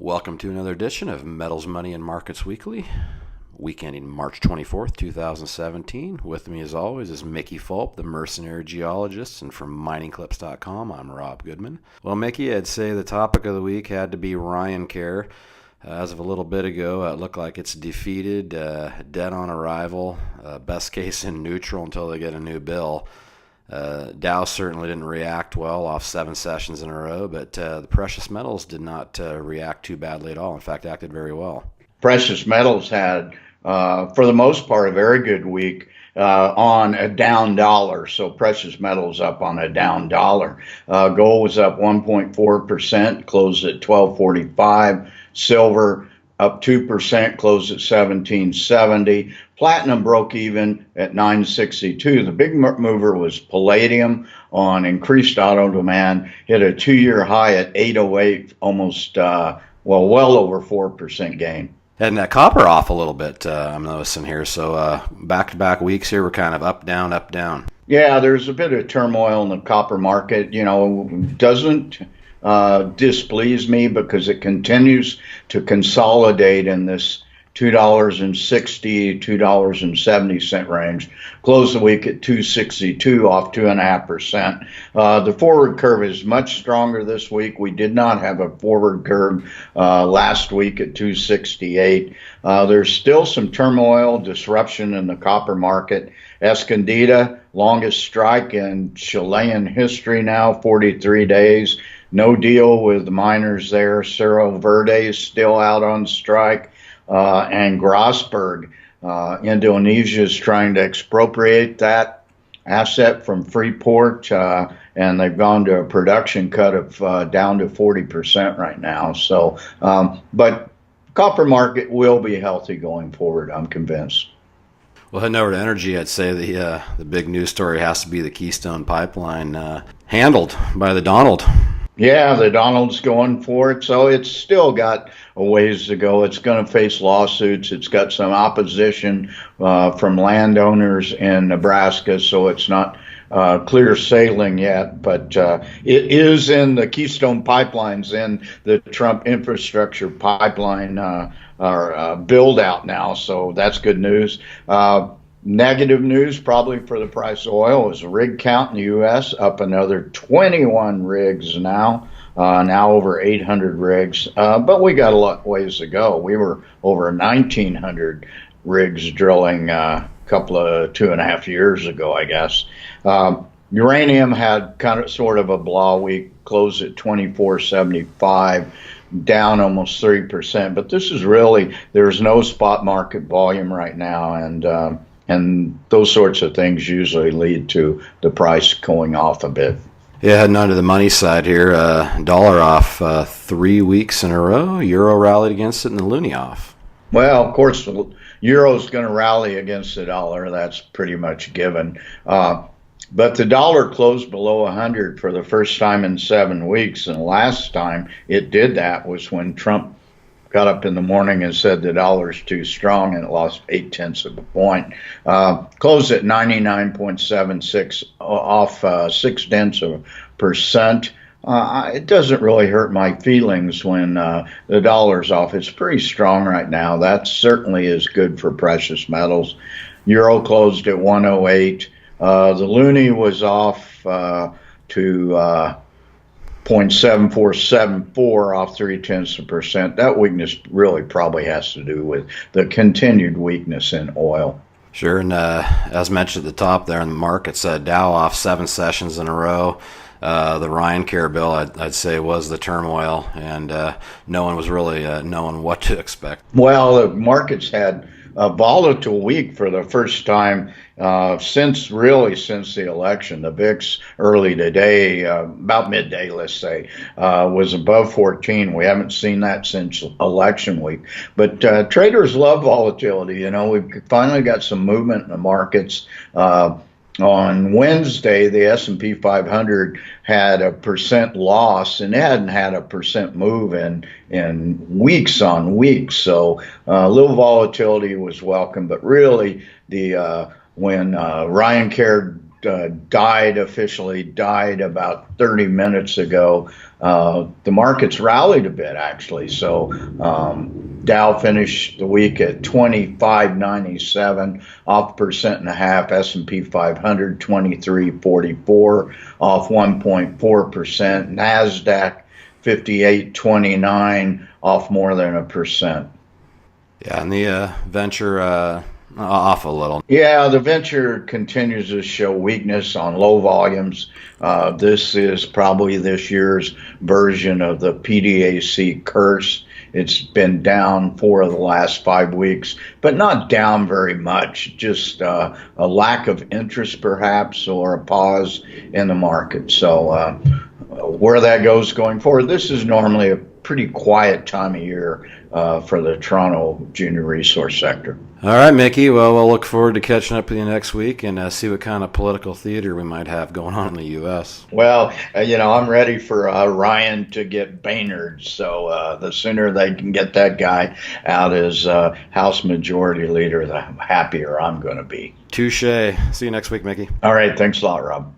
Welcome to another edition of Metals, Money, and Markets Weekly, week ending March 24th, 2017. With me, as always, is Mickey Fulp, the Mercenary Geologist, and from miningclips.com, I'm Rob Goodman. Well, Mickey, I'd say the topic of the week had to be Ryan Care. As of a little bit ago, it looked like it's defeated, dead on arrival, best case in neutral until they get a new bill. Dow certainly didn't react well off 7 sessions in a row, but the precious metals did not react too badly at all. In fact, acted very well. Precious metals had, for the most part, a very good week on a down dollar. So precious metals up on a down dollar. Gold was up 1.4%, closed at $12.45. Silver up 2%, closed at $17.70. Platinum broke even at $9.62. The big mover was palladium on increased auto demand, hit a 2-year high at $8.08, almost, well over 4% gain. And that copper off a little bit, I'm noticing here. So back-to-back weeks here, we're kind of up, down, up, down. Yeah, there's a bit of turmoil in the copper market. You know, doesn't displease me because it continues to consolidate in this $2.60, $2.70 range. Closed the week at $2.62, off 2.5%. The forward curve is much stronger this week. We did not have a forward curve last week at $2.68. There's still some turmoil, disruption in the copper market. Escondida, longest strike in Chilean history now, 43 days. No deal with the miners there. Cerro Verde is still out on strike. And Grasberg, Indonesia is trying to expropriate that asset from Freeport, and they've gone to a production cut of down to 40% right now. So, but copper market will be healthy going forward, I'm convinced. Well, heading over to energy, I'd say the big news story has to be the Keystone Pipeline handled by the Donald. Yeah, the Donald's going for it, so it's still got a ways to go. It's going to face lawsuits. It's got some opposition from landowners in Nebraska, so it's not clear sailing yet. But it is in the Keystone Pipelines in the Trump infrastructure pipeline build out now, so that's good news. Negative news probably for the price of oil is the rig count in the U.S. up another 21 rigs now over 800 rigs. But we got a lot ways to go. We were over 1,900 rigs drilling a couple of 2.5 years ago, I guess. Uranium had sort of a blah week, closed at 24.75. Down almost 3%. But this is really, there's no spot market volume right now, and those sorts of things usually lead to the price going off a bit. Yeah, heading on to the money side here, dollar off 3 weeks in a row. Euro rallied against it, and the loonie off. Well, of course, the euro's going to rally against the dollar. That's pretty much given. But the dollar closed below 100 for the first time in 7 weeks, and the last time it did that was when Trump got up in the morning and said the dollar's too strong, and it lost 0.8 of a point. Closed at 99.76, off 0.6%. It doesn't really hurt my feelings when the dollar's off. It's pretty strong right now. That certainly is good for precious metals. Euro closed at 108. The loonie was off to 0.7474, off 0.3%. That weakness really probably has to do with the continued weakness in oil. Sure, and as mentioned at the top there in the markets, Dow off 7 sessions in a row. The Ryan Care bill, I'd say, was the turmoil, and no one was really knowing what to expect. Well, the markets had a volatile week for the first time since the election. The VIX early today, about midday, let's say, was above 14. We haven't seen that since election week. But traders love volatility. You know, we've finally got some movement in the markets. On Wednesday, the S&P 500 had a percent loss, and it hadn't had a percent move in weeks on weeks. So a little volatility was welcome, but really when Ryan Care officially died about 30 minutes ago. The market's rallied a bit, actually. So Dow finished the week at 25.97, off 1.5%. S&P 500 23.44, off 1.4%. Nasdaq 58.29, off more than 1%. Yeah, and the venture off a little. Yeah, the venture continues to show weakness on low volumes. This is probably this year's version of the PDAC curse. It's been down 4 of the last 5 weeks, but not down very much, just a lack of interest perhaps, or a pause in the market. So where that goes going forward, this is normally a pretty quiet time of year for the Toronto junior resource sector. All right, Mickey. Well, we'll look forward to catching up with you next week and see what kind of political theater we might have going on in the U.S. Well, I'm ready for Ryan to get Boehner. So the sooner they can get that guy out as House Majority Leader, the happier I'm going to be. Touche. See you next week, Mickey. All right. Thanks a lot, Rob.